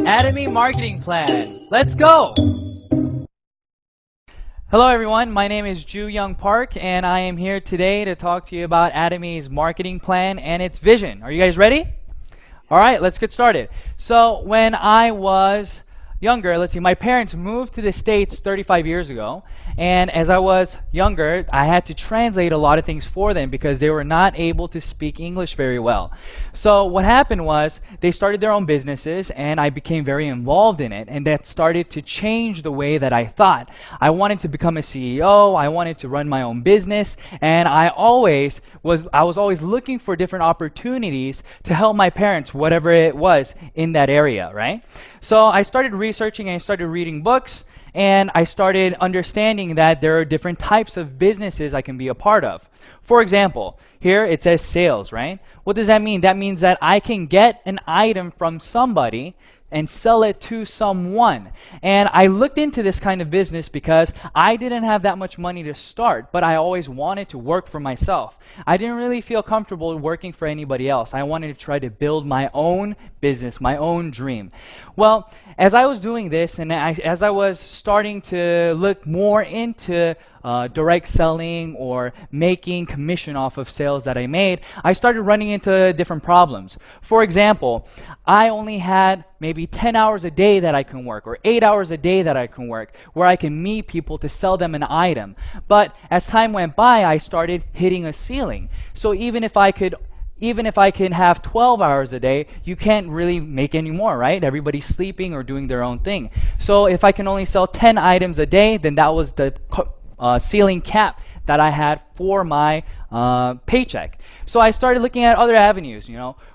Atomy marketing plan. Let's go! Hello everyone, my name is Ju Young Park and I am here today to talk to you about Atomy's marketing plan and its vision. Are you guys ready? Alright, let's get started. So when I was younger, my parents moved to the States 35 years ago, and as I was younger, I had to translate a lot of things for them because they were not able to speak English very well. So what happened was they started their own businesses and I became very involved in it, and that started to change the way that I thought. I wanted to become a CEO, I wanted to run my own business, and I was always looking for different opportunities to help my parents, whatever it was in that area, right? So I started researching and I started reading books, and I started understanding that there are different types of businesses I can be a part of. For example, here it says sales, right? What does that mean? That means that I can get an item from somebody and sell it to someone. And I looked into this kind of business because I didn't have that much money to start, but I always wanted to work for myself. I didn't really feel comfortable working for anybody else. I wanted to try to build my own business, my own dream. Well, as I was doing this and as I was starting to look more into direct selling or making commission off of sales that I made, I started running into different problems. For example, I only had maybe 10 hours a day that I can work, or 8 hours a day that I can work, where I can meet people to sell them an item. But as time went by, I started hitting a ceiling. So even if I can have 12 hours a day, you can't really make any more, right? Everybody's sleeping or doing their own thing. So if I can only sell 10 items a day, then that was the ceiling cap that I had for my paycheck. So I started looking at other avenues,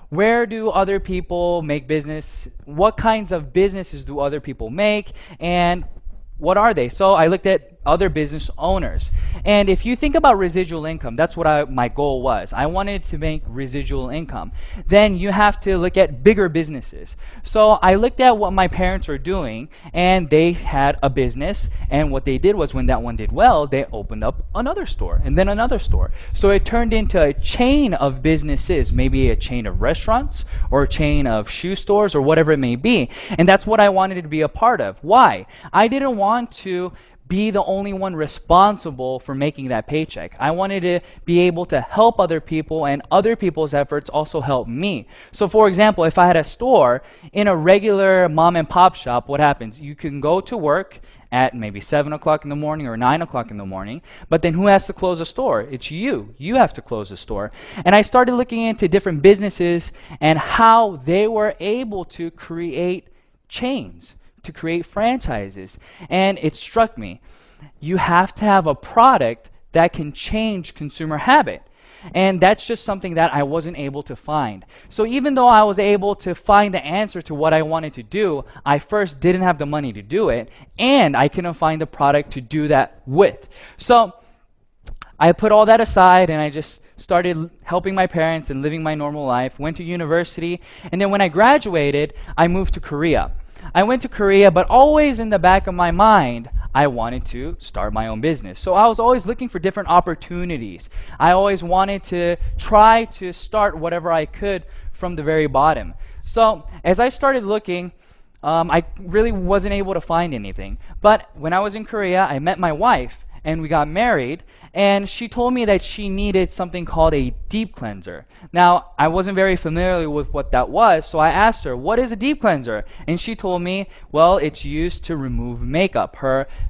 where do other people make business? What kinds of businesses do other people make? And what are they? So I looked at other business owners. And if you think about residual income, that's what my goal was. I wanted to make residual income. Then you have to look at bigger businesses. So I looked at what my parents were doing, and they had a business, and what they did was when that one did well, they opened up another store, and then another store. So it turned into a chain of businesses, maybe a chain of restaurants, or a chain of shoe stores, or whatever it may be. And that's what I wanted to be a part of. Why? I didn't want to be the only one responsible for making that paycheck. I wanted to be able to help other people, and other people's efforts also help me. So for example, if I had a store in a regular mom and pop shop, what happens? You can go to work at maybe 7 o'clock in the morning or 9 o'clock in the morning, but then who has to close the store? It's you. You have to close the store. And I started looking into different businesses and how they were able to create chains, to create franchises. And it struck me, you have to have a product that can change consumer habit. And that's just something that I wasn't able to find. So even though I was able to find the answer to what I wanted to do, I first didn't have the money to do it, and I couldn't find the product to do that with. So I put all that aside and I just started helping my parents and living my normal life, went to university, and then when I graduated, I moved to Korea. I went to Korea, but always in the back of my mind, I wanted to start my own business. So I was always looking for different opportunities. I always wanted to try to start whatever I could from the very bottom. So as I started looking, I really wasn't able to find anything. But when I was in Korea, I met my wife, and we got married, and she told me that she needed something called a deep cleanser. Now, I wasn't very familiar with what that was, so I asked her, what is a deep cleanser? And she told me, well, it's used to remove makeup,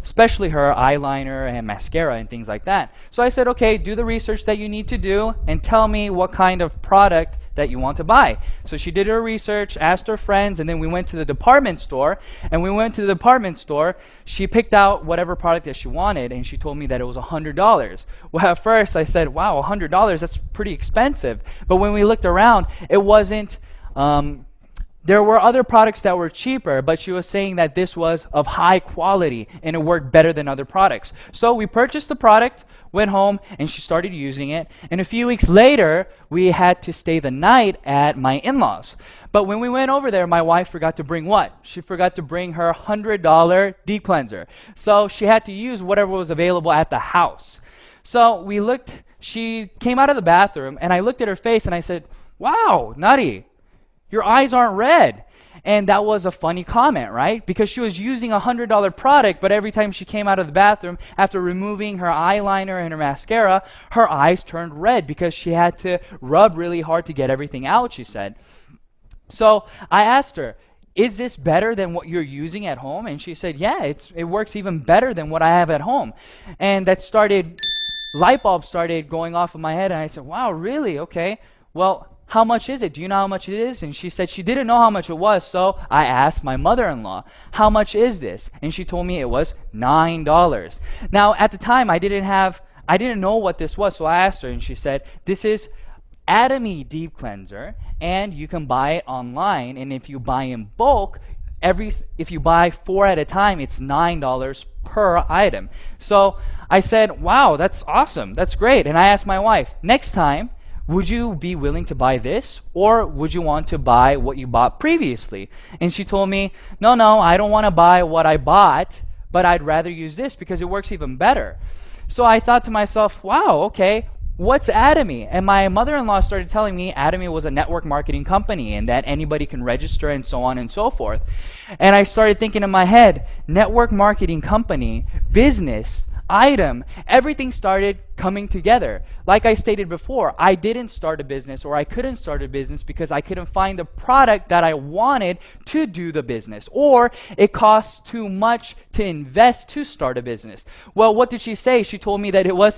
especially her eyeliner and mascara and things like that. So I said, okay, do the research that you need to do and tell me what kind of product that you want to buy. So she did her research, asked her friends, and then we went to the department store. And when we went to the department store, she picked out whatever product that she wanted, and she told me that it was $100. Well, at first I said, wow, $100, that's pretty expensive. But when we looked around, it wasn't, there were other products that were cheaper, but she was saying that this was of high quality and it worked better than other products. So we purchased the product, went home, and she started using it. And a few weeks later, we had to stay the night at my in-laws. But when we went over there, my wife forgot to bring what? She forgot to bring her $100 deep cleanser. So she had to use whatever was available at the house. So we looked, she came out of the bathroom, and I looked at her face, and I said, wow, Nutty, your eyes aren't red. And that was a funny comment, right? Because she was using a $100 product, but every time she came out of the bathroom after removing her eyeliner and her mascara, her eyes turned red because she had to rub really hard to get everything out, she said. So I asked her, is this better than what you're using at home? And she said, yeah, it works even better than what I have at home. And light bulbs started going off in my head, and I said, wow, really? Okay. Well, how much is it? Do you know how much it is? And she said she didn't know how much it was, so I asked my mother-in-law, how much is this? And she told me it was $9. Now, at the time, I didn't know what this was, so I asked her, and she said, this is Atomy Deep Cleanser, and you can buy it online, and if you buy in bulk, if you buy 4 at a time, it's $9 per item. So I said, wow, that's awesome, that's great. And I asked my wife, next time, would you be willing to buy this, or would you want to buy what you bought previously? And she told me, no, I don't want to buy what I bought, but I'd rather use this because it works even better. So I thought to myself, wow, okay, what's Atomy? And my mother-in-law started telling me Atomy was a network marketing company and that anybody can register and so on and so forth. And I started thinking in my head, network marketing company, business, item, everything started coming together. Like I stated before, I didn't start a business, or I couldn't start a business because I couldn't find the product that I wanted to do the business, or it costs too much to invest to start a business. Well, what did she say? She told me that it was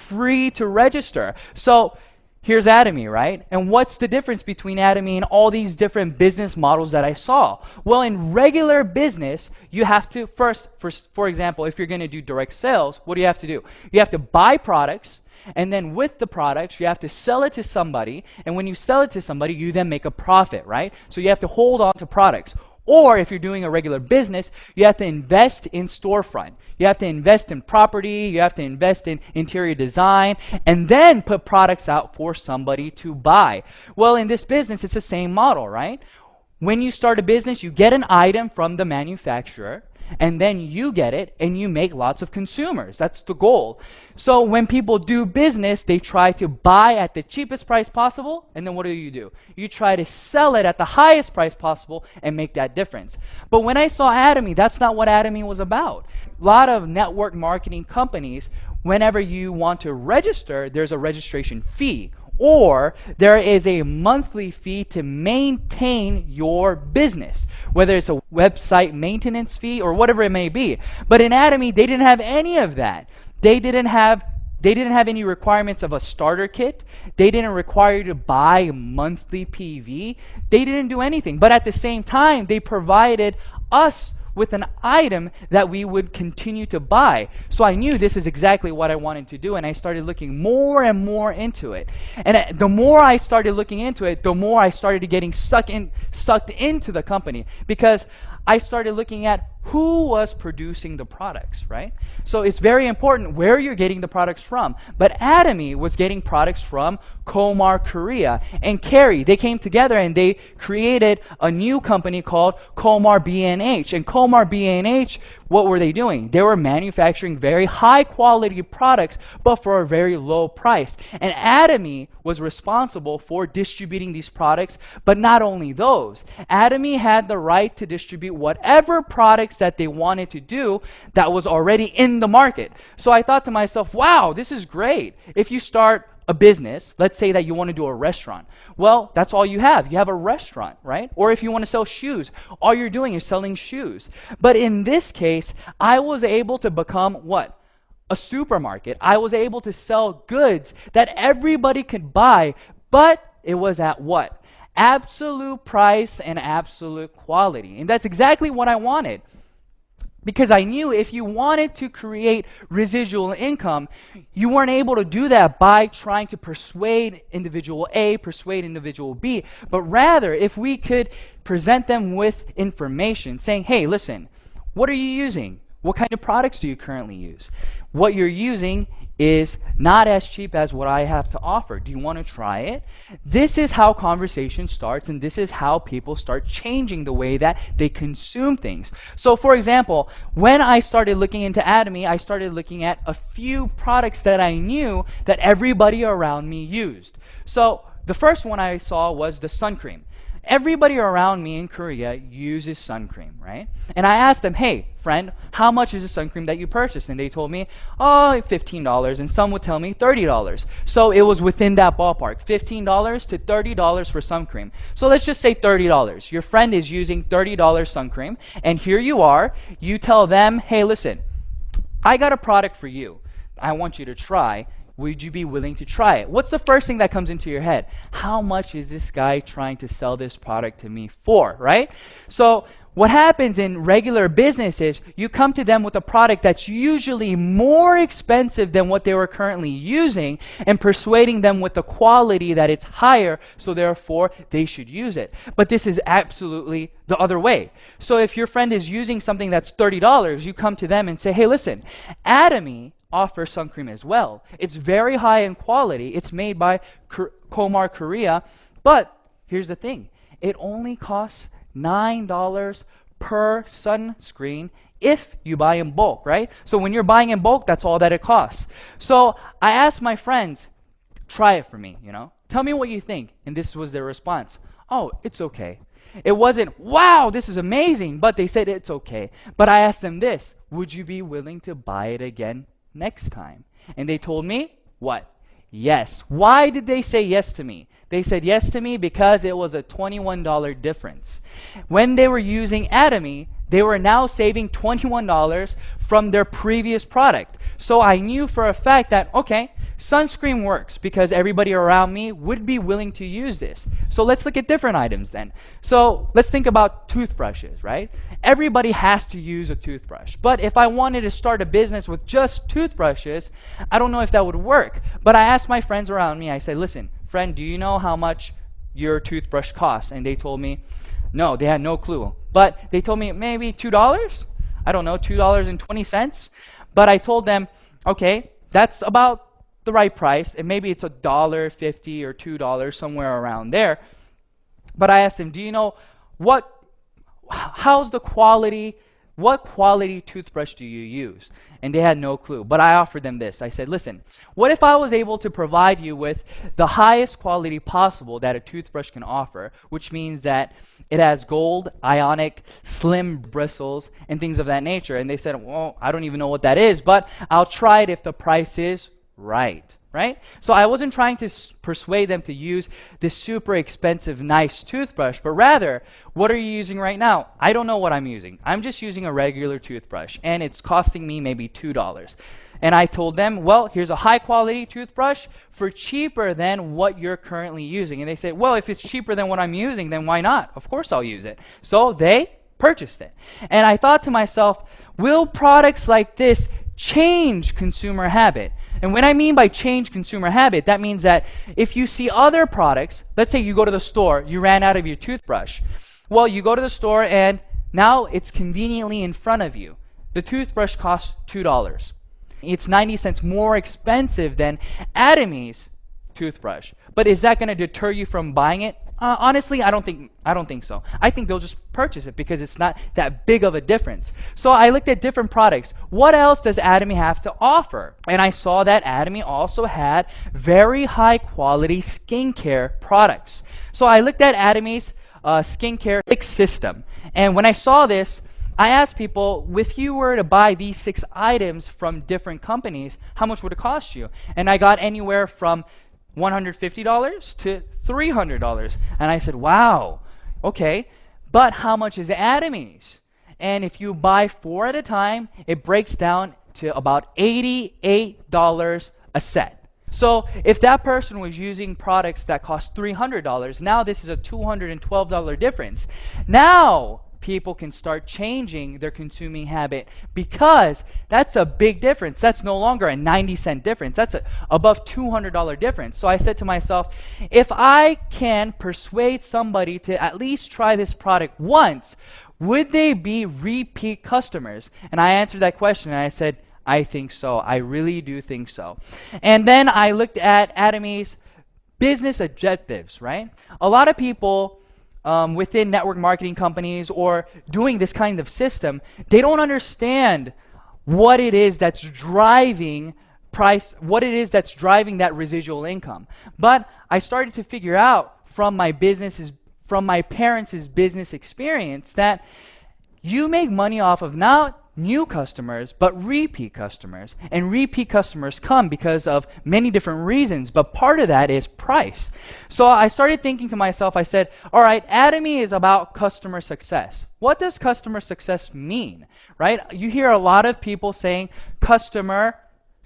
free to register. So here's Atomy, right? And what's the difference between Atomy and all these different business models that I saw? Well, in regular business, you have to first, for example, if you're going to do direct sales, what do you have to do? You have to buy products, and then with the products, you have to sell it to somebody, and when you sell it to somebody, you then make a profit, right? So you have to hold on to products. Or if you're doing a regular business, you have to invest in storefront. You have to invest in property, you have to invest in interior design, and then put products out for somebody to buy. Well, in this business, it's the same model, right? When you start a business, you get an item from the manufacturer, and then you get it, and you make lots of consumers. That's the goal. So when people do business, they try to buy at the cheapest price possible, and then what do? You try to sell it at the highest price possible and make that difference. But when I saw Atomy, that's not what Atomy was about. A lot of network marketing companies, whenever you want to register, there's a registration fee, or there is a monthly fee to maintain your business, whether it's a website maintenance fee or whatever it may be. But in Atomy, they didn't have any of that. They didn't have any requirements of a starter kit. They didn't require you to buy monthly PV. They didn't do anything. But at the same time, they provided us with an item that we would continue to buy. So I knew this is exactly what I wanted to do, and I started looking more and more into it. And the more I started looking into it, the more I started getting sucked into the company, because I started looking at who was producing the products, right? So it's very important where you're getting the products from. But Atomy was getting products from Komar, Korea, and Kerry. They came together and they created a new company called Komar B&H. And Komar B&H, what were they doing? They were manufacturing very high quality products, but for a very low price. And Atomy was responsible for distributing these products, but not only those. Atomy had the right to distribute whatever products that they wanted to do that was already in the market. So I thought to myself, wow, this is great. If you start a business, let's say that you want to do a restaurant. Well, that's all you have. You have a restaurant, right? Or if you want to sell shoes, all you're doing is selling shoes. But in this case, I was able to become what? A supermarket. I was able to sell goods that everybody could buy, but it was at what? Absolute price and absolute quality. And that's exactly what I wanted. Because I knew if you wanted to create residual income, you weren't able to do that by trying to persuade individual A, persuade individual B, but rather if we could present them with information saying, hey, listen, what are you using? What kind of products do you currently use? What you're using is not as cheap as what I have to offer. Do you want to try it? This is how conversation starts, and this is how people start changing the way that they consume things. So for example, when I started looking into Atomy, I started looking at a few products that I knew that everybody around me used. So the first one I saw was the sun cream. Everybody around me in Korea uses sun cream, right? And I asked them, hey, friend, how much is the sun cream that you purchased? And they told me, oh, $15. And some would tell me $30. So it was within that ballpark, $15 to $30 for sun cream. So let's just say $30. Your friend is using $30 sun cream, and here you are. You tell them, hey, listen, I got a product for you. I want you to try. Would you be willing to try it? What's the first thing that comes into your head? How much is this guy trying to sell this product to me for, right? So what happens in regular business is you come to them with a product that's usually more expensive than what they were currently using and persuading them with the quality that it's higher, so therefore they should use it. But this is absolutely the other way. So if your friend is using something that's $30, you come to them and say, hey, listen, Atomy offers sun cream as well. It's very high in quality. It's made by Komar Korea. But here's the thing. It only costs $9 per sunscreen if you buy in bulk, right? So when you're buying in bulk, that's all that it costs. So I asked my friends, try it for me, Tell me what you think. And this was their response. Oh, it's okay. It wasn't, wow, this is amazing, but they said it's okay. But I asked them this, would you be willing to buy it again next time? And they told me, what? Yes. Why did they say yes to me? They said yes to me because it was a $21 difference. When they were using Atomy, they were now saving $21 from their previous product. So I knew for a fact that, okay, sunscreen works because everybody around me would be willing to use this. So let's look at different items then. So let's think about toothbrushes, right? Everybody has to use a toothbrush. But if I wanted to start a business with just toothbrushes, I don't know if that would work. But I asked my friends around me, I said, listen, friend, do you know how much your toothbrush costs? And they told me, no, they had no clue. But they told me maybe $2? I don't know, $2.20. But I told them, okay, that's about the right price, and maybe it's $1.50 or $2, somewhere around there. But I asked them, do you know how's the quality, what quality toothbrush do you use? And they had no clue. But I offered them this. I said, listen, what if I was able to provide you with the highest quality possible that a toothbrush can offer, which means that it has gold, ionic, slim bristles, and things of that nature? And they said, well, I don't even know what that is, but I'll try it if the price is right. So I wasn't trying to persuade them to use this super expensive, nice toothbrush, but rather, what are you using right now? I don't know what I'm using. I'm just using a regular toothbrush, and it's costing me maybe $2. And I told them, well, here's a high-quality toothbrush for cheaper than what you're currently using. And they said, well, if it's cheaper than what I'm using, then why not? Of course I'll use it. So they purchased it. And I thought to myself, will products like this change consumer habit? And when I mean by change consumer habit, that means that if you see other products, let's say you go to the store, you ran out of your toothbrush. Well, you go to the store and now it's conveniently in front of you. The toothbrush costs $2. It's 90 cents more expensive than Atomy's toothbrush. But is that going to deter you from buying it? Honestly, I don't think so. I think they'll just purchase it because it's not that big of a difference. So I looked at different products. What else does Atomy have to offer? And I saw that Atomy also had very high quality skincare products. So I looked at Atomy's skincare system. And when I saw this, I asked people, if you were to buy these 6 items from different companies, how much would it cost you? And I got anywhere from $150 to $300. And I said, wow, okay, but how much is Atomy's? And if you buy 4 at a time, it breaks down to about $88 a set. So if that person was using products that cost $300, now this is a $212 difference. Now people can start changing their consuming habit because that's a big difference. That's no longer a 90-cent difference. That's above $200 difference. So I said to myself, if I can persuade somebody to at least try this product once, would they be repeat customers? And I answered that question and I said, I think so. I really do think so. And then I looked at Atomy's business objectives, right? A lot of people within network marketing companies or doing this kind of system, they don't understand what it is that's driving that residual income. But I started to figure out from my business's from my parents' business experience that you make money off of not new customers, but repeat customers. And repeat customers come because of many different reasons, but part of that is price. So I started thinking to myself, I said, all right, Atomy is about customer success. What does customer success mean, right? You hear a lot of people saying customer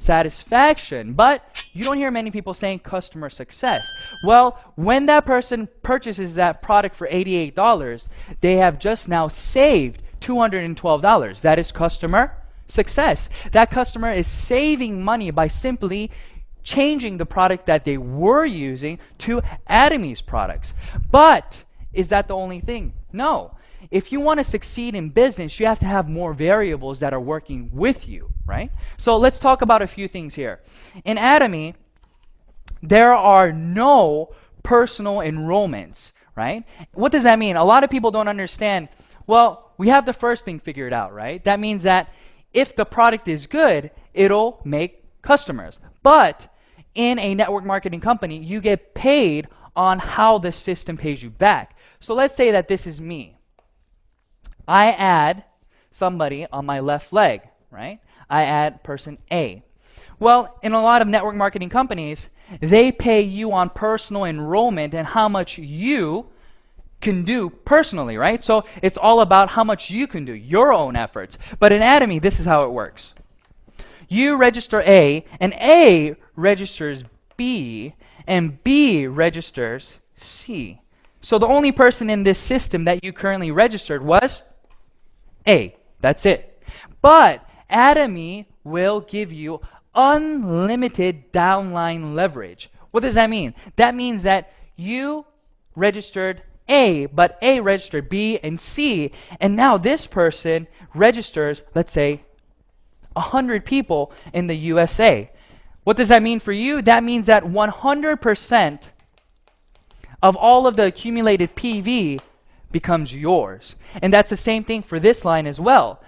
satisfaction, but you don't hear many people saying customer success. Well, when that person purchases that product for $88, they have just now saved $212. That is customer success. That customer is saving money by simply changing the product that they were using to Atomy's products. But is that the only thing? No. If you want to succeed in business, you have to have more variables that are working with you, right? So let's talk about a few things here. In Atomy, there are no personal enrollments, right? What does that mean? A lot of people don't understand. Well, we have the first thing figured out, right? That means that if the product is good, it'll make customers. But in a network marketing company, you get paid on how the system pays you back. So let's say that this is me. I add somebody on my left leg, right? I add person A. Well, in a lot of network marketing companies, they pay you on personal enrollment and how much you can do personally, right? So it's all about how much you can do, your own efforts. But in Atomy, this is how it works. You register A, and A registers B, and B registers C. So the only person in this system that you currently registered was A. That's it. But Atomy will give you unlimited downline leverage. What does that mean? That means that you registered A, but A registered B and C, and now this person registers, let's say, 100 people in the USA. What does that mean for you? That means that 100% of all of the accumulated PV becomes yours. And that's the same thing for this line as well.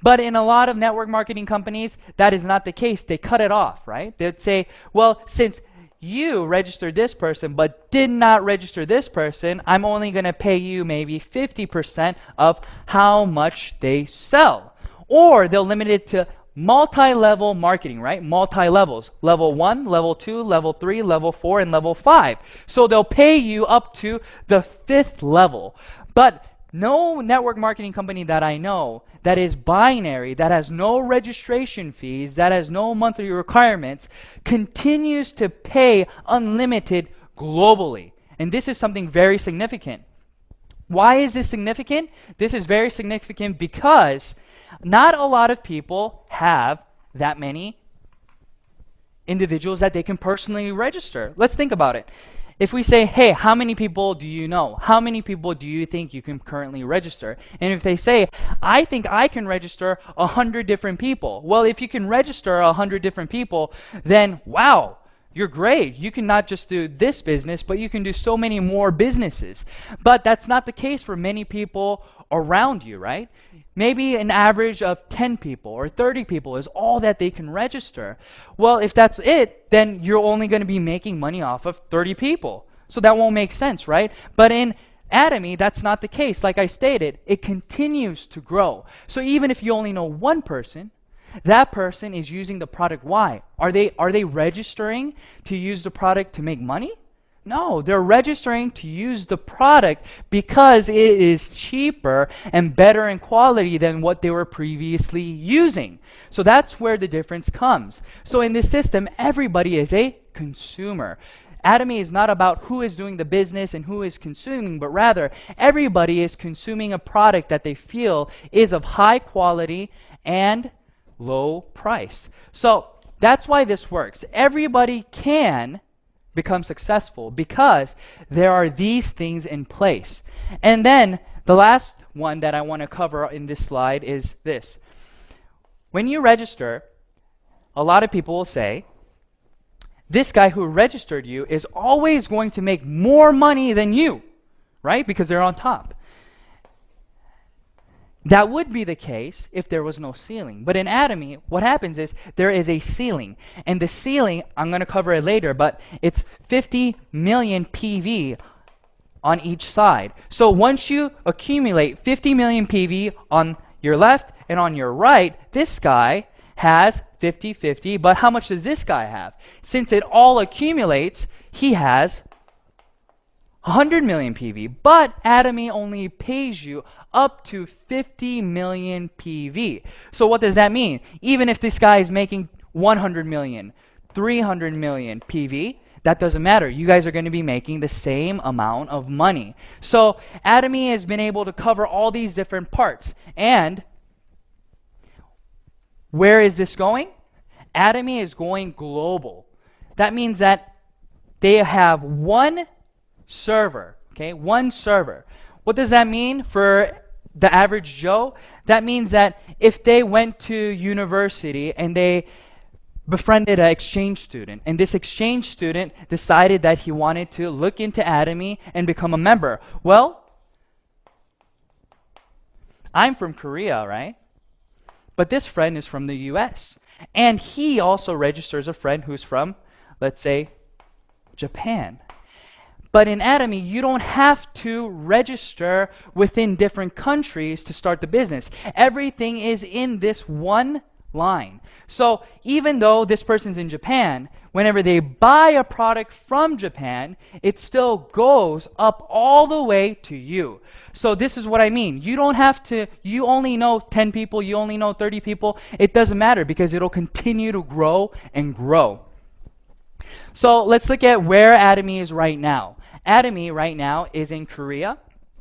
But in a lot of network marketing companies, that is not the case. They cut it off, right? They'd say, well, since you registered this person but did not register this person, I'm only going to pay you maybe 50% of how much they sell. Or they'll limit it to multi-level marketing, right? Multi-levels. Level 1, level 2, level 3, level 4, and level 5. So they'll pay you up to the 5th level. But no network marketing company that I know that is binary, that has no registration fees, that has no monthly requirements, continues to pay unlimited globally. And this is something very significant. Why is this significant? This is very significant because not a lot of people have that many individuals that they can personally register. Let's think about it. If we say, hey, how many people do you know? How many people do you think you can currently register? And if they say, I think I can register 100 different people. Well, if you can register 100 different people, then wow, you're great. You can not just do this business, but you can do so many more businesses. But that's not the case for many people around you, right? Maybe an average of 10 people or 30 people is all that they can register. Well, if that's it, then you're only going to be making money off of 30 people. So that won't make sense, right? But in Atomy, that's not the case. Like I stated, it continues to grow. So even if you only know one person, that person is using the product. Why? Are they registering to use the product to make money? No, they're registering to use the product because it is cheaper and better in quality than what they were previously using. So that's where the difference comes. So in this system, everybody is a consumer. Atomy is not about who is doing the business and who is consuming, but rather everybody is consuming a product that they feel is of high quality and low price. So that's why this works. Everybody can become successful because there are these things in place. And then the last one that I want to cover in this slide is this. When you register, a lot of people will say, this guy who registered you is always going to make more money than you, right? Because they're on top. That would be the case if there was no ceiling. But in Atomy, what happens is there is a ceiling. And the ceiling, I'm going to cover it later, but it's 50 million PV on each side. So once you accumulate 50 million PV on your left and on your right, this guy has 50-50, but how much does this guy have? Since it all accumulates, he has 100 million PV, but Atomy only pays you up to 50 million PV. So what does that mean? Even if this guy is making 100 million, 300 million PV, that doesn't matter. You guys are going to be making the same amount of money. So Atomy has been able to cover all these different parts. And where is this going? Atomy is going global. That means that they have one server, okay? One server. What does that mean for the average Joe? That means that if they went to university and they befriended an exchange student, and this exchange student decided that he wanted to look into Atomy and become a member. Well, I'm from Korea, right? But this friend is from the US. And he also registers a friend who's from, let's say, Japan. But in Atomy, you don't have to register within different countries to start the business. Everything is in this one line. So even though this person's in Japan, whenever they buy a product from Japan, it still goes up all the way to you. So this is what I mean. You don't have to, you only know 10 people, you only know 30 people. It doesn't matter because it'll continue to grow and grow. So let's look at where Atomy is right now. Atomy right now is in Korea.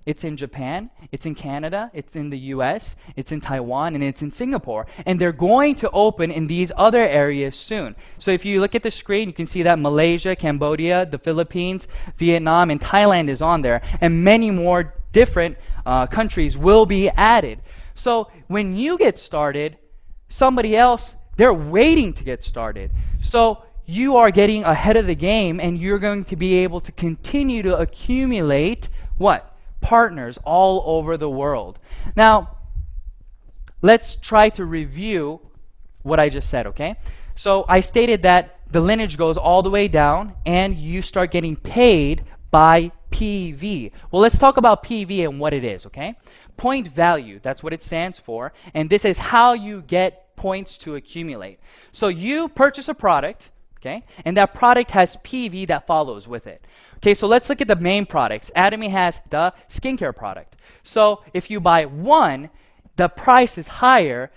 It's in Japan, it's in Canada, it's in the US, it's in Taiwan, and it's in Singapore. And they're going to open in these other areas soon. So if you look at the screen, you can see that Malaysia, Cambodia, the Philippines, Vietnam, and Thailand is on there. And many more different countries will be added. So when you get started, somebody else, they're waiting to get started. So you are getting ahead of the game, and you're going to be able to continue to accumulate what? Partners all over the world. Now, let's try to review what I just said, okay? So I stated that the lineage goes all the way down and you start getting paid by PV. Well, let's talk about PV and what it is, okay? Point value, that's what it stands for, and this is how you get points to accumulate. So you purchase a product, okay, and that product has PV that follows with it. Okay, so let's look at the main products. Atomy has the skincare product. So if you buy one, the price is higher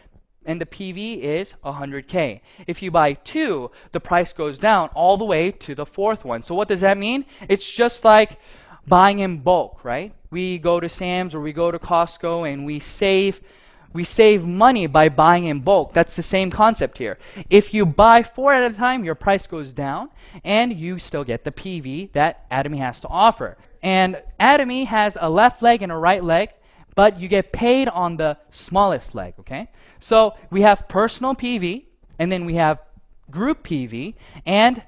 and the PV is 100K. If you buy two, the price goes down all the way to the fourth one. So what does that mean? It's just like buying in bulk, right? We go to Sam's or we go to Costco and we save money by buying in bulk. That's the same concept here. If you buy 4 at a time, your price goes down, and you still get the PV that Atomy has to offer. And Atomy has a left leg and a right leg, but you get paid on the smallest leg, okay? So we have personal PV, and then we have group PV, and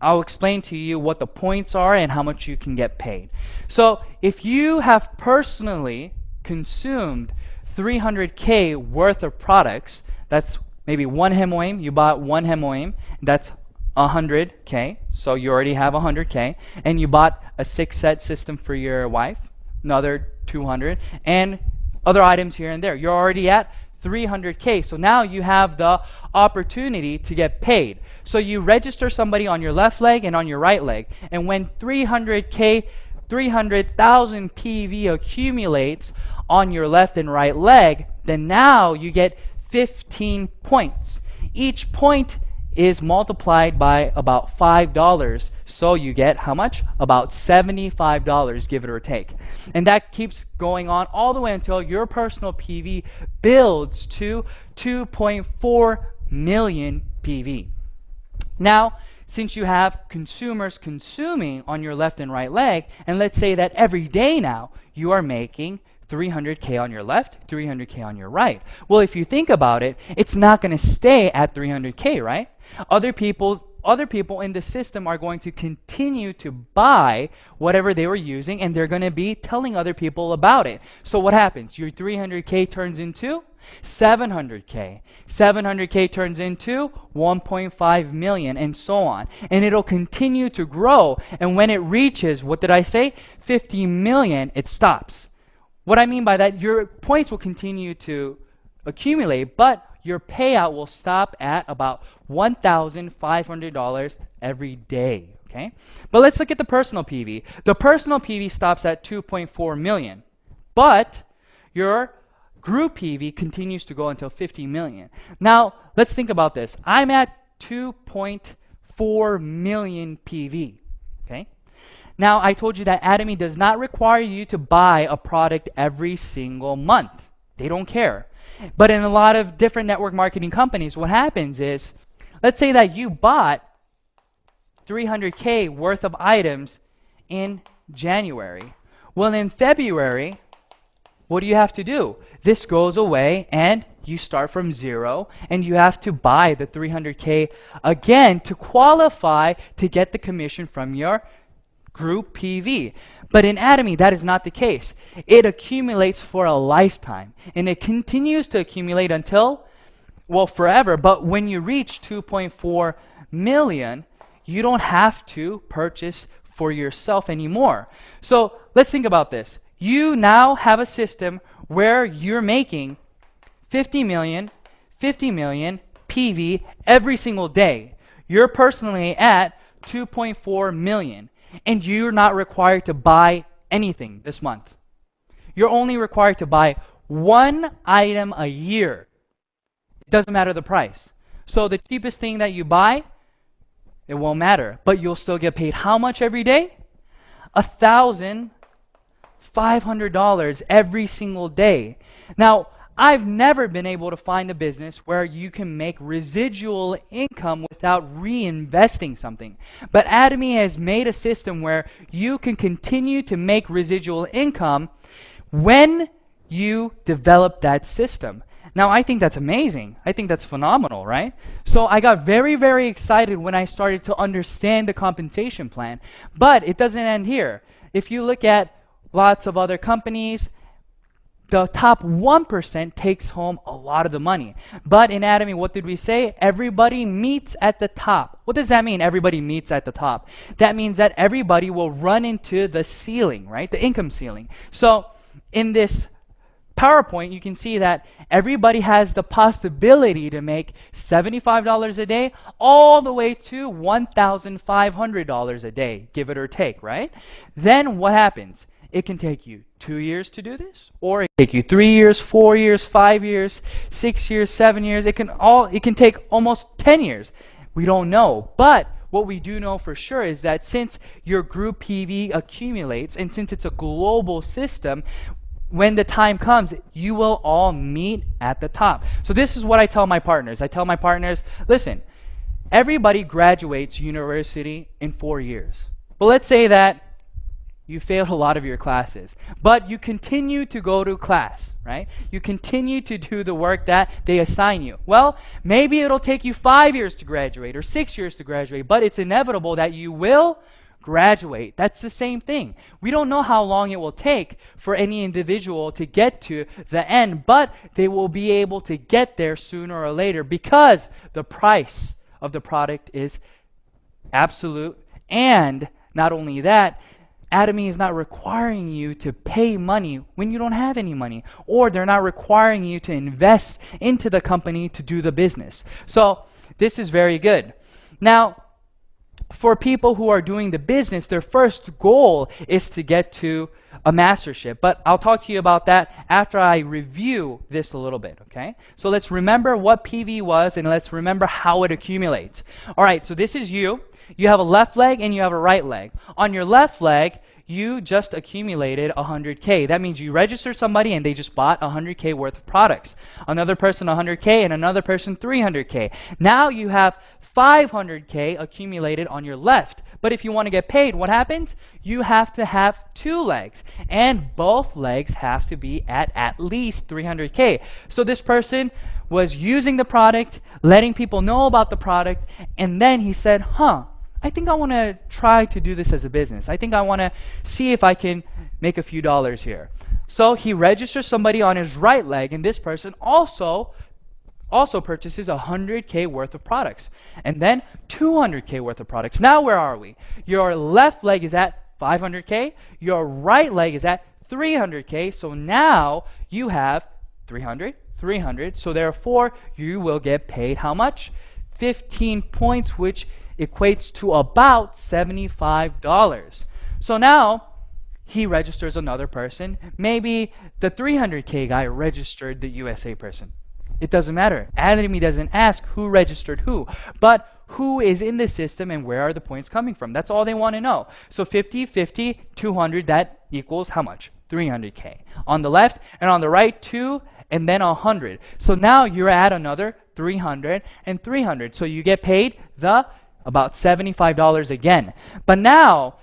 I'll explain to you what the points are and how much you can get paid. So if you have personally consumed 300K worth of products, that's maybe one hemoim, you bought one hemoim, that's 100K, so you already have 100K, and you bought a 6-set system for your wife, another 200, and other items here and there. You're already at 300K, so now you have the opportunity to get paid. So you register somebody on your left leg and on your right leg, and when 300K, 300,000 PV accumulates on your left and right leg, then now you get 15 points. Each point is multiplied by about $5, so you get how much? About $75, give it or take. And that keeps going on all the way until your personal PV builds to 2.4 million PV. Now, since you have consumers consuming on your left and right leg, and let's say that every day now you are making 300K on your left, 300K on your right. Well, if you think about it, it's not going to stay at 300K, right? Other people in the system are going to continue to buy whatever they were using, and they're going to be telling other people about it. So what happens? Your 300K turns into 700K. 700K turns into 1.5 million, and so on. And it'll continue to grow. And when it reaches, what did I say? 50 million, it stops. What I mean by that, your points will continue to accumulate, but your payout will stop at about $1,500 every day. Okay? But let's look at the personal PV. The personal PV stops at 2.4 million, but your group PV continues to go until 50 million. Now, let's think about this. I'm at 2.4 million PV. Okay? Now, I told you that Atomy does not require you to buy a product every single month. They don't care. But in a lot of different network marketing companies, what happens is, let's say that you bought 300K worth of items in January. Well, in February, what do you have to do? This goes away and you start from zero, and you have to buy the 300K again to qualify to get the commission from your group PV. But in Atomy, that is not the case. It accumulates for a lifetime, and it continues to accumulate until, well, forever. But when you reach 2.4 million, you don't have to purchase for yourself anymore. So let's think about this. You now have a system where you're making 50 million PV every single day. You're personally at 2.4 million, and you're not required to buy anything this month. You're only required to buy one item a year. It doesn't matter the price. So the cheapest thing that you buy, it won't matter, but you'll still get paid how much every day? $1,500 every single day. Now, I've never been able to find a business where you can make residual income without reinvesting something. But Atomy has made a system where you can continue to make residual income when you develop that system. Now, I think that's amazing. I think that's phenomenal, right? So I got very, very excited when I started to understand the compensation plan. But it doesn't end here. If you look at lots of other companies, the top 1% takes home a lot of the money. But in Atomy, what did we say? Everybody meets at the top. What does that mean, everybody meets at the top? That means that everybody will run into the ceiling, right? The income ceiling. So in this PowerPoint, you can see that everybody has the possibility to make $75 a day all the way to $1,500 a day, give it or take, right? Then what happens? It can take you 2 years to do this, or it can take you 3 years, 4 years, 5 years, 6 years, 7 years. It can take almost 10 years. We don't know. But what we do know for sure is that since your group PV accumulates, and since it's a global system, when the time comes, you will all meet at the top. So this is what I tell my partners. I tell my partners, listen, everybody graduates university in 4 years. But let's say that you failed a lot of your classes, but you continue to go to class, right? You continue to do the work that they assign you. Well, maybe it'll take you 5 years to graduate or 6 years to graduate, but it's inevitable that you will graduate. That's the same thing. We don't know how long it will take for any individual to get to the end, but they will be able to get there sooner or later because the price of the product is absolute. And not only that, Atomy is not requiring you to pay money when you don't have any money, or they're not requiring you to invest into the company to do the business. So this is very good. Now, for people who are doing the business, their first goal is to get to a mastership. But I'll talk to you about that after I review this a little bit, okay? So let's remember what PV was, and let's remember how it accumulates. All right, so this is you. You have a left leg and you have a right leg. On your left leg, you just accumulated 100K. That means you registered somebody and they just bought 100K worth of products. Another person 100K and another person 300K. Now you have 500K accumulated on your left. But if you want to get paid, what happens? You have to have two legs, and both legs have to be at least 300K. So this person was using the product, letting people know about the product, and then he said, I think I want to try to do this as a business. I think I want to see if I can make a few dollars here. So he registers somebody on his right leg, and this person also purchases 100K worth of products, and then 200K worth of products. Now where are we? Your left leg is at 500K, your right leg is at 300K, so now you have 300, 300, so therefore you will get paid how much? 15 points, which equates to about $75. So now he registers another person. Maybe the 300K guy registered the USA person. It doesn't matter. Atomy doesn't ask who registered who, but who is in the system and where are the points coming from. That's all they want to know. So 50, 50, 200, that equals how much? 300K. On the left and on the right, 2 and then 100. So now you're at another 300 and 300. So you get paid about $75 again. But now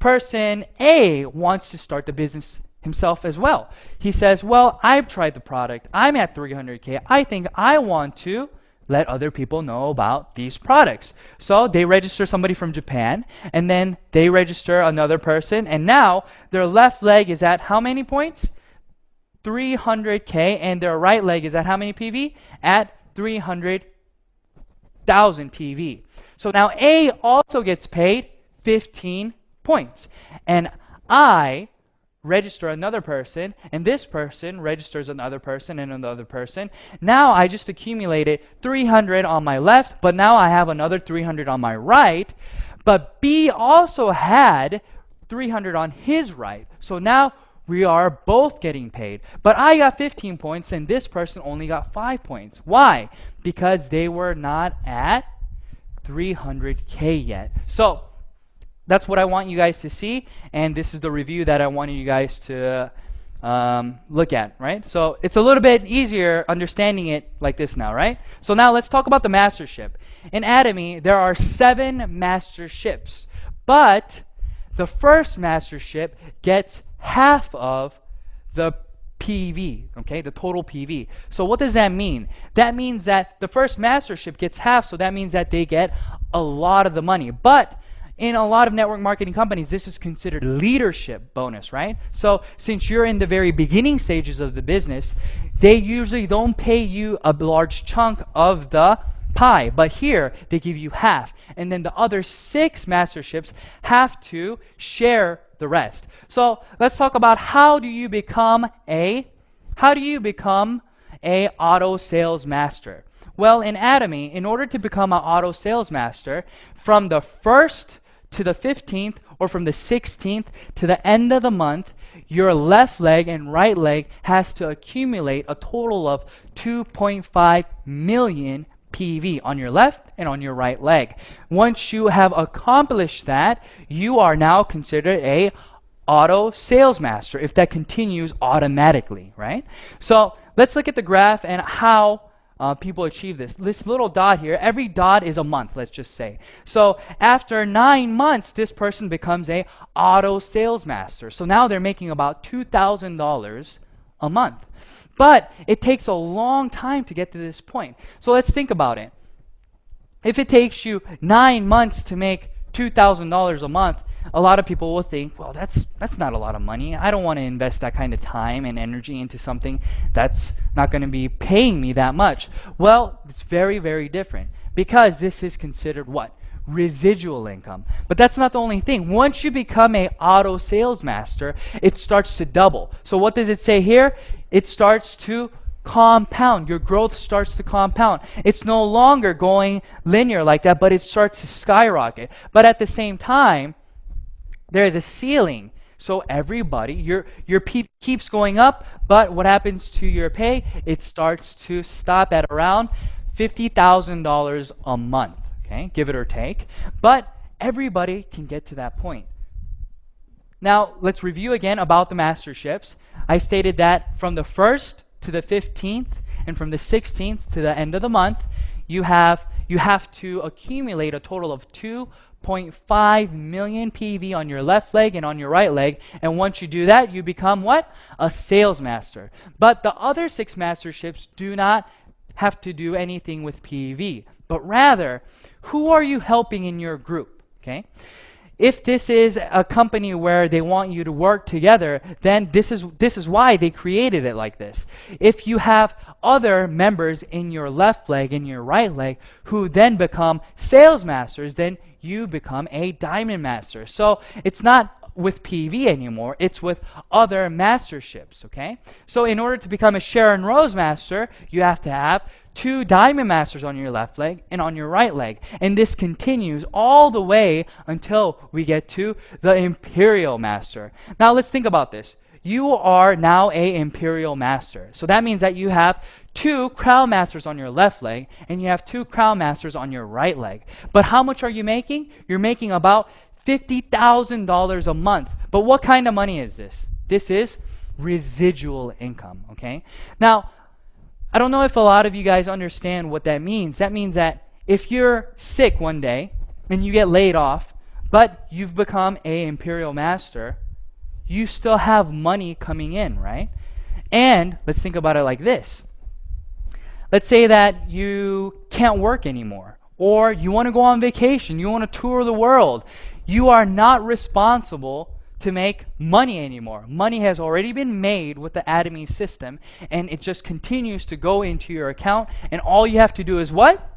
person A wants to start the business himself as well. He says, well, I've tried the product. I'm at 300K. I think I want to let other people know about these products. So they register somebody from Japan, and then they register another person, and now their left leg is at how many points? 300K, and their right leg is at how many PV? At 300,000 PV. So now A also gets paid 15 points. And I register another person, and this person registers another person and another person. Now I just accumulated 300 on my left, but now I have another 300 on my right. But B also had 300 on his right. So now we are both getting paid. But I got 15 points, and this person only got 5 points. Why? Because they were not at 300K yet. So that's what I want you guys to see, and this is the review that I wanted you guys to look at, right? So it's a little bit easier understanding it like this now, right? So now let's talk about the mastership. In Atomy, there are 7 masterships, but the first mastership gets half of the PV, okay, the total PV. So what does that mean? That means that the first mastership gets half, so that means that they get a lot of the money. But in a lot of network marketing companies, this is considered leadership bonus, right? So since you're in the very beginning stages of the business, they usually don't pay you a large chunk of the pie. But here, they give you half. And then the other 6 masterships have to share the rest. So let's talk about how do you become a auto sales master? Well, in Atomy, in order to become an auto sales master, from the 1st to the 15th, or from the 16th to the end of the month, your left leg and right leg has to accumulate a total of 2.5 million PV on your left and on your right leg. Once you have accomplished that, you are now considered a auto sales master if that continues automatically, right? So let's look at the graph and how people achieve this. This little dot here, every dot is a month, let's just say. So after 9 months, this person becomes a auto sales master. So now they're making about $2,000 a month. But it takes a long time to get to this point. So let's think about it. If it takes you 9 months to make $2,000 a month, a lot of people will think, well, that's not a lot of money. I don't want to invest that kind of time and energy into something that's not going to be paying me that much. Well, it's very, very different, because this is considered what? Residual income. But that's not the only thing. Once you become a auto sales master, it starts to double. So what does it say here? It starts to compound. Your growth starts to compound. It's no longer going linear like that, but it starts to skyrocket. But at the same time, there is a ceiling. So everybody, your keeps going up, but what happens to your pay? It starts to stop at around $50,000 a month, okay, give it or take. But everybody can get to that point. Now, let's review again about the masterships. I stated that from the 1st to the 15th and from the 16th to the end of the month, you have to accumulate a total of 2.5 million PV on your left leg and on your right leg. And once you do that, you become what? A sales master. But the other 6 masterships do not have to do anything with PV, but rather, who are you helping in your group? Okay? if this is a company where they want you to work together, then this is why they created it like this. If you have other members in your left leg and your right leg who then become sales masters, then you become a diamond master. So it's not with PV anymore, it's with other masterships, okay? So in order to become a Sharon Rose master, you have to have 2 diamond masters on your left leg and on your right leg. And this continues all the way until we get to the Imperial Master. Now let's think about this. You are now a Imperial Master. So that means that you have 2 Crown Masters on your left leg and you have 2 Crown Masters on your right leg. But how much are you making? You're making about $50,000 a month. But what kind of money is this? This is residual income, okay? Now, I don't know if a lot of you guys understand what that means. That means that if you're sick one day and you get laid off, but you've become a Imperial Master, you still have money coming in, right? And let's think about it like this. Let's say that you can't work anymore, or you want to go on vacation, you want to tour the world. You are not responsible to make money anymore. Money has already been made with the Atomy system, and it just continues to go into your account, and all you have to do is what?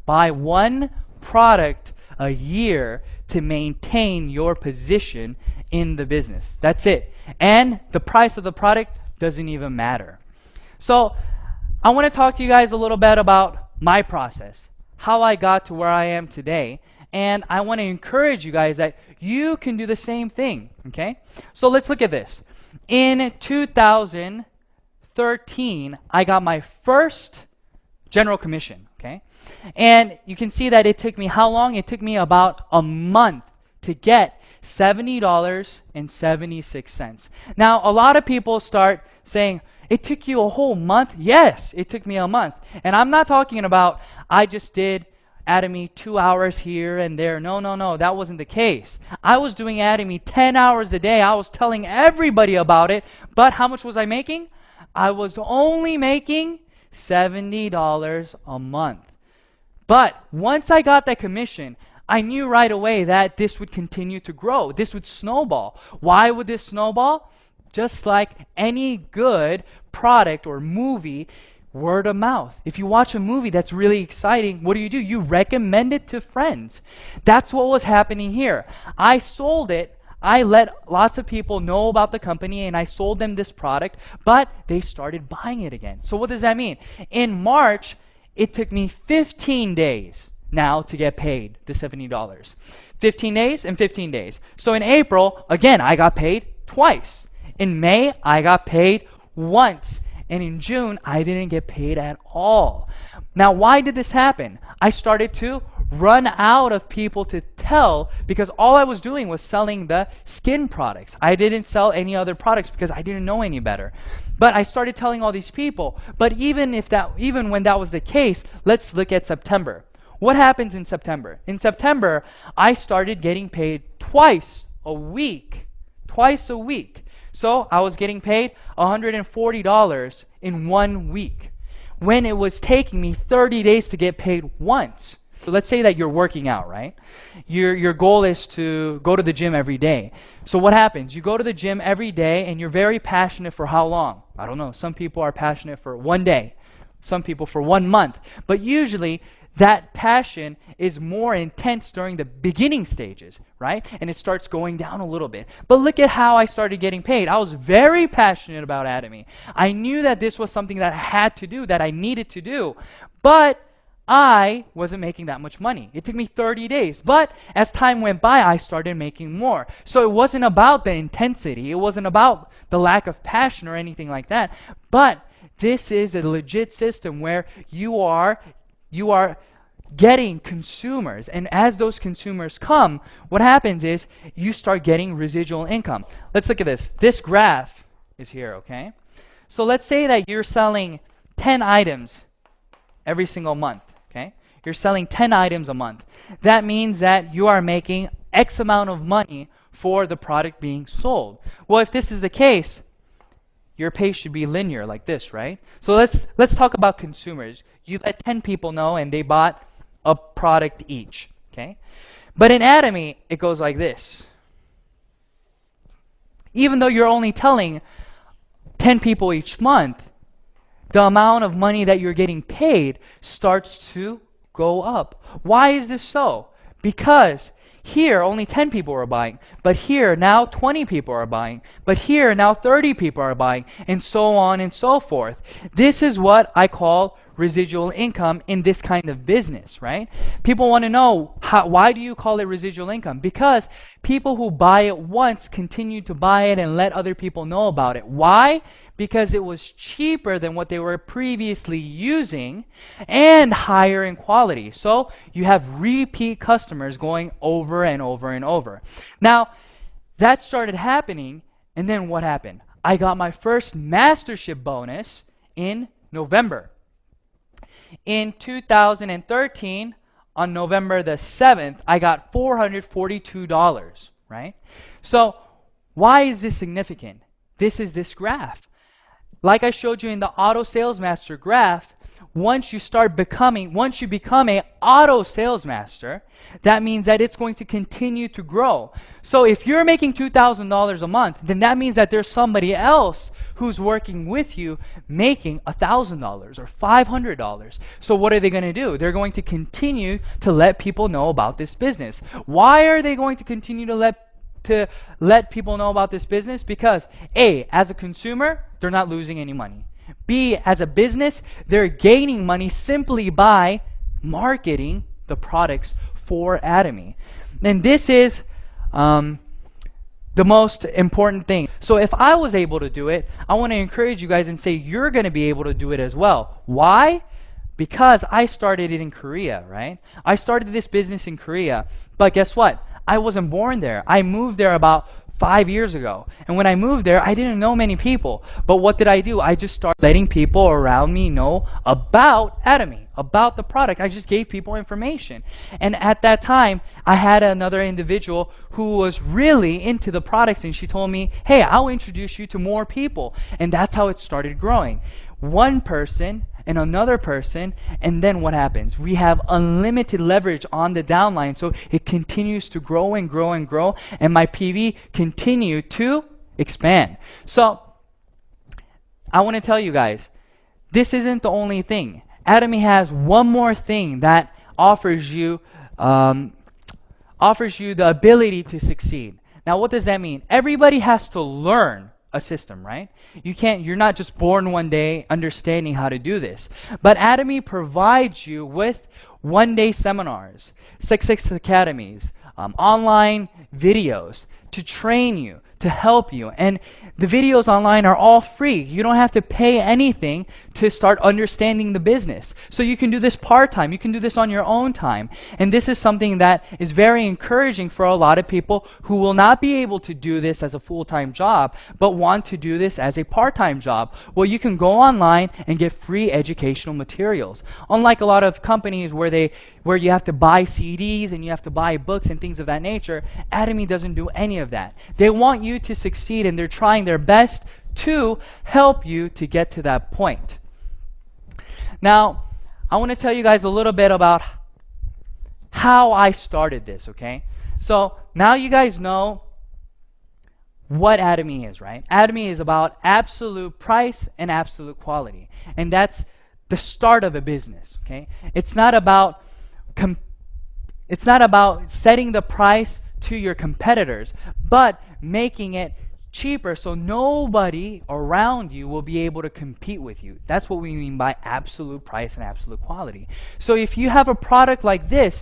Buy 1 product a year to maintain your position in the business. That's it. And the price of the product doesn't even matter. So I want to talk to you guys a little bit about my process, how I got to where I am today. And I want to encourage you guys that you can do the same thing, okay? So let's look at this. In 2013, I got my first general commission, okay? And you can see that it took me how long? It took me about a month to get $70.76. Now, a lot of people start saying, it took you a whole month? Yes, it took me a month. And I'm not talking about I just did Atomy 2 hours here and there. No, that wasn't the case. I was doing Atomy 10 hours a day. I was telling everybody about it. But how much was I making? I was only making $70 a month. But once I got that commission, I knew right away that this would continue to grow. This would snowball. Why would this snowball? Just like any good product or movie, word of mouth. If you watch a movie that's really exciting, what do? You recommend it to friends. That's what was happening here. I sold it. I let lots of people know about the company and I sold them this product, but they started buying it again. So what does that mean? In March, it took me 15 days now to get paid the $70. 15 days and 15 days. So in April, again, I got paid twice. In May, I got paid once. And in June, I didn't get paid at all. Now, why did this happen? I started to run out of people to tell because all I was doing was selling the skin products. I didn't sell any other products because I didn't know any better. But I started telling all these people. But even when that was the case, let's look at September. What happens in September? In September, I started getting paid twice a week. Twice a week. So I was getting paid $140 in 1 week when it was taking me 30 days to get paid once. So let's say that you're working out, right? Your goal is to go to the gym every day. So what happens? You go to the gym every day and you're very passionate for how long? I don't know. Some people are passionate for 1 day. Some people for 1 month. But usually that passion is more intense during the beginning stages, right? And it starts going down a little bit. But look at how I started getting paid. I was very passionate about Atomy. I knew that this was something that I had to do, that I needed to do. But I wasn't making that much money. It took me 30 days. But as time went by, I started making more. So it wasn't about the intensity. It wasn't about the lack of passion or anything like that. But this is a legit system where you are getting consumers, and as those consumers come, what happens is you start getting residual income. Let's look at this. This graph is here, okay? So let's say that you're selling 10 items every single month, okay? You're selling 10 items a month. That means that you are making X amount of money for the product being sold. Well, if this is the case, your pay should be linear like this, right? So let's talk about consumers. You let 10 people know and they bought a product each, okay? But in Atomy, it goes like this. Even though you're only telling 10 people each month, the amount of money that you're getting paid starts to go up. Why is this so? Because here only 10 people are buying, but here now 20 people are buying, but here now 30 people are buying, and so on and so forth. This is what I call residual income in this kind of business, right? People want to know, why do you call it residual income? Because people who buy it once continue to buy it and let other people know about it. Why? Because it was cheaper than what they were previously using and higher in quality. So you have repeat customers going over and over and over. Now, that started happening, and then what happened? I got my first mastership bonus in November. In 2013, on November the 7th, I got $442, right? So why is this significant? This is this graph. Like I showed you in the auto sales master graph, once you become a auto sales master, that means that it's going to continue to grow. So if you're making $2,000 a month, then that means that there's somebody else who's working with you making $1,000 or $500. So what are they going to do? They're going to continue to let people know about this business. Why are they going to continue to let people know about this business? Because A, as a consumer, they're not losing any money. B, as a business, they're gaining money simply by marketing the products for Atomy. And this is the most important thing. So if I was able to do it, I want to encourage you guys and say you're going to be able to do it as well. Why? Because I started it in Korea, right? I started this business in Korea, but guess what? I wasn't born there. I moved there about 5 years ago. And when I moved there, I didn't know many people. But what did I do? I just started letting people around me know about Atomy, about the product. I just gave people information. And at that time, I had another individual who was really into the products, and she told me, hey, I'll introduce you to more people. And that's how it started growing. One person and another person, and then what happens? We have unlimited leverage on the downline, so it continues to grow and grow and grow, and my PV continue to expand. So I want to tell you guys, this isn't the only thing. Atomy has one more thing that offers you the ability to succeed. Now, what does that mean? Everybody has to learn a system, right? You're not just born one day understanding how to do this. But Atomy provides you with one-day seminars, Success Academies, online videos to train you, to help you. And the videos online are all free. You don't have to pay anything to start understanding the business. So you can do this part-time. You can do this on your own time. And this is something that is very encouraging for a lot of people who will not be able to do this as a full-time job, but want to do this as a part-time job. Well, you can go online and get free educational materials. Unlike a lot of companies where you have to buy CDs and you have to buy books and things of that nature, Atomy doesn't do any of that. They want you to succeed, and they're trying their best to help you to get to that point. Now, I want to tell you guys a little bit about how I started this, okay? So now you guys know what Atomy is, right? Atomy is about absolute price and absolute quality. And that's the start of a business, okay? It's not about setting the price to your competitors, but making it cheaper so nobody around you will be able to compete with you. That's what we mean by absolute price and absolute quality. So if you have a product like this,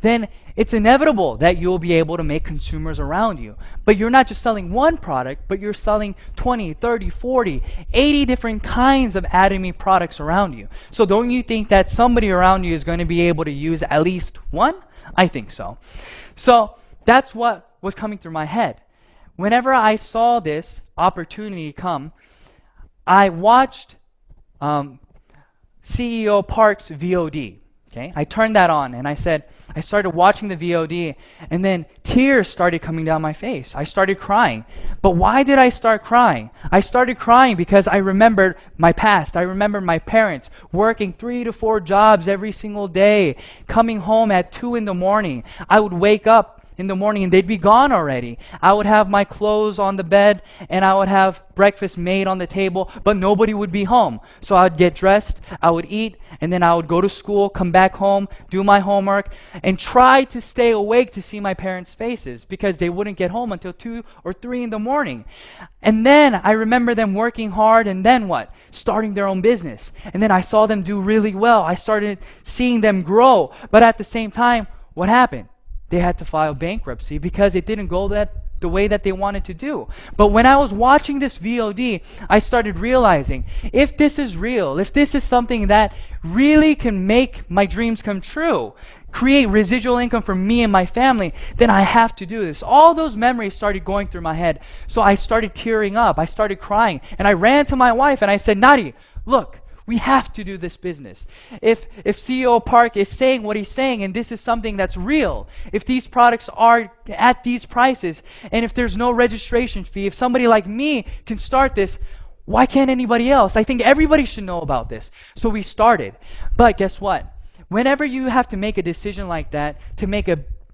then it's inevitable that you'll be able to make consumers around you. But you're not just selling one product, but you're selling 20, 30, 40, 80 different kinds of Atomy products around you. So don't you think that somebody around you is going to be able to use at least one? I think so. So that's what was coming through my head. Whenever I saw this opportunity come, I watched CEO Park's VOD. Okay, I turned that on and I started watching the VOD, and then tears started coming down my face. I started crying. But why did I start crying? I started crying because I remembered my past. I remembered my parents working 3 to 4 jobs every single day, coming home at 2 in the morning. I would wake up in the morning and they'd be gone already. I would have my clothes on the bed and I would have breakfast made on the table, but nobody would be home. So I'd get dressed, I would eat, and then I would go to school, come back home, do my homework, and try to stay awake to see my parents' faces because they wouldn't get home until 2 or 3 in the morning. And then I remember them working hard, and then what? Starting their own business. And then I saw them do really well. I started seeing them grow. But at the same time, what happened? They had to file bankruptcy because it didn't go the way that they wanted to do. But when I was watching this VOD, I started realizing, if this is real, if this is something that really can make my dreams come true, create residual income for me and my family, then I have to do this. All those memories started going through my head. So I started tearing up. I started crying. And I ran to my wife and I said, Nadi, look, we have to do this business. If CEO Park is saying what he's saying, and this is something that's real, if these products are at these prices, and if there's no registration fee, if somebody like me can start this, why can't anybody else? I think everybody should know about this. So we started. But guess what? Whenever you have to make a decision like that,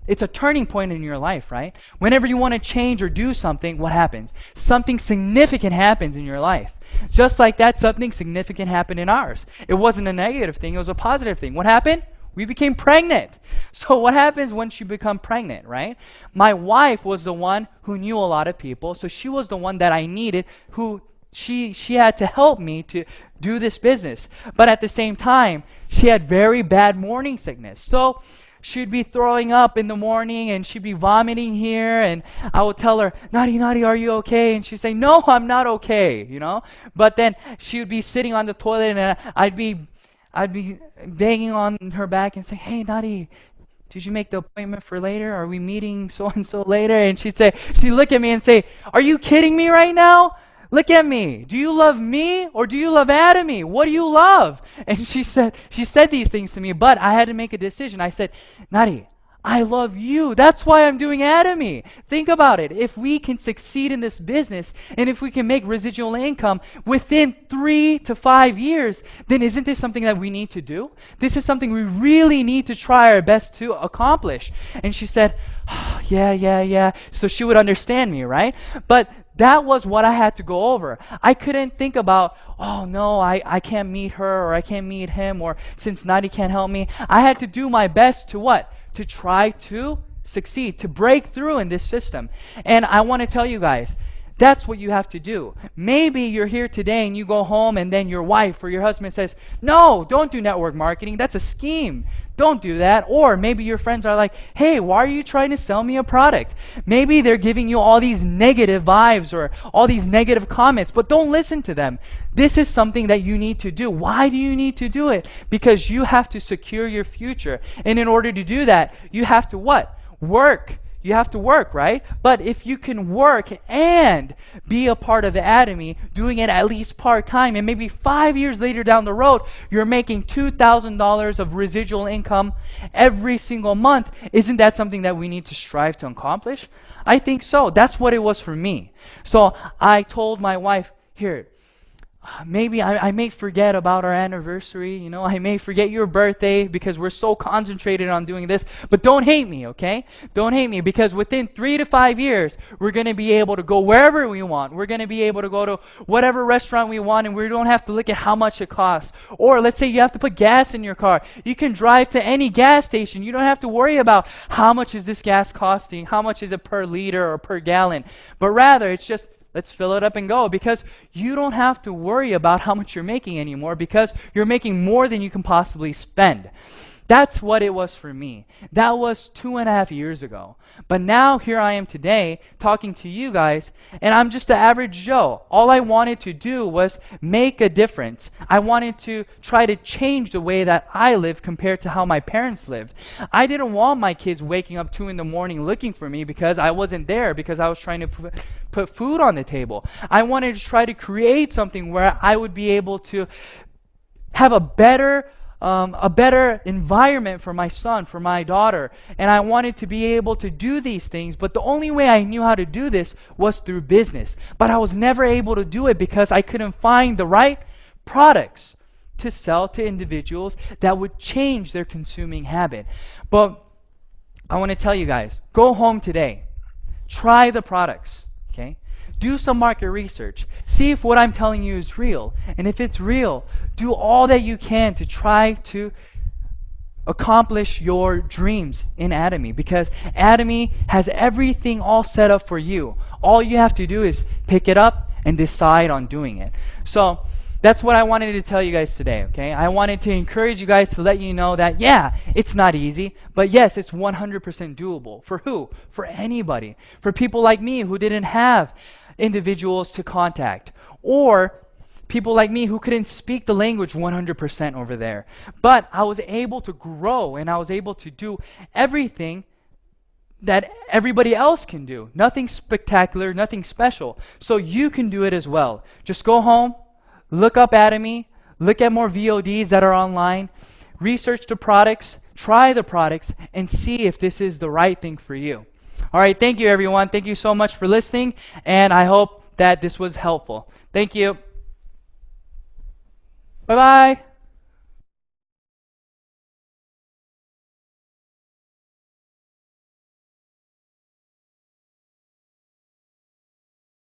it's a turning point in your life, right? Whenever you want to change or do something, what happens? Something significant happens in your life. Just like that, something significant happened in ours. It wasn't a negative thing, it was a positive thing. What happened? We became pregnant. So what happens once you become pregnant, right? My wife was the one who knew a lot of people, so she was the one that I needed, who she had to help me to do this business. But at the same time, she had very bad morning sickness. So she'd be throwing up in the morning and she'd be vomiting here, and I would tell her, Nadi, are you okay? And she'd say, no, I'm not okay, you know? But then she would be sitting on the toilet and I'd be banging on her back and say, hey, Nadi, did you make the appointment for later? Are we meeting so-and-so later? And she'd look at me and say, are you kidding me right now? Look at me. Do you love me or do you love Atomy? What do you love? And she said these things to me, but I had to make a decision. I said, Nadi, I love you. That's why I'm doing Atomy. Think about it. If we can succeed in this business and if we can make residual income within 3 to 5 years, then isn't this something that we need to do? This is something we really need to try our best to accomplish. And she said, oh, yeah. So she would understand me, right? But that was what I had to go over. I couldn't think about, oh no, I can't meet her or I can't meet him, or since Nadi can't help me. I had to do my best to what? To try to succeed, to break through in this system. And I want to tell you guys, that's what you have to do. Maybe you're here today and you go home and then your wife or your husband says, no, don't do network marketing. That's a scheme. Don't do that. Or maybe your friends are like, hey, why are you trying to sell me a product? Maybe they're giving you all these negative vibes or all these negative comments, but don't listen to them. This is something that you need to do. Why do you need to do it? Because you have to secure your future. And in order to do that, you have to what? Work. You have to work, right? But if you can work and be a part of the Atomy, doing it at least part-time, and maybe 5 years later down the road, you're making $2,000 of residual income every single month, isn't that something that we need to strive to accomplish? I think so. That's what it was for me. So I told my wife, here, maybe I may forget about our anniversary, you know, I may forget your birthday because we're so concentrated on doing this, but don't hate me, okay? Don't hate me, because within 3 to 5 years, we're going to be able to go wherever we want. We're going to be able to go to whatever restaurant we want, and we don't have to look at how much it costs. Or let's say you have to put gas in your car. You can drive to any gas station. You don't have to worry about how much is this gas costing, how much is it per liter or per gallon, but rather it's just, let's fill it up and go, because you don't have to worry about how much you're making anymore because you're making more than you can possibly spend. That's what it was for me. That was 2.5 years ago. But now here I am today talking to you guys, and I'm just an average Joe. All I wanted to do was make a difference. I wanted to try to change the way that I live compared to how my parents lived. I didn't want my kids waking up 2 in the morning looking for me because I wasn't there, because I was trying to put food on the table. I wanted to try to create something where I would be able to have a better a better environment for my son, for my daughter. And I wanted to be able to do these things, but the only way I knew how to do this was through business. But I was never able to do it because I couldn't find the right products to sell to individuals that would change their consuming habit. But I want to tell you guys, go home today. Try the products, okay? Do some market research. See if what I'm telling you is real. And if it's real, do all that you can to try to accomplish your dreams in Atomy, because Atomy has everything all set up for you. All you have to do is pick it up and decide on doing it. So that's what I wanted to tell you guys today, okay? I wanted to encourage you guys to let you know that, yeah, it's not easy, but yes, it's 100% doable. For who? For anybody. For people like me who didn't have individuals to contact, or people like me who couldn't speak the language 100% over there. But I was able to grow, and I was able to do everything that everybody else can do. Nothing spectacular, nothing special. So you can do it as well. Just go home, look up Atomy, look at more VODs that are online, research the products, try the products, and see if this is the right thing for you. All right, thank you, everyone. Thank you so much for listening, and I hope that this was helpful. Thank you. Bye-bye.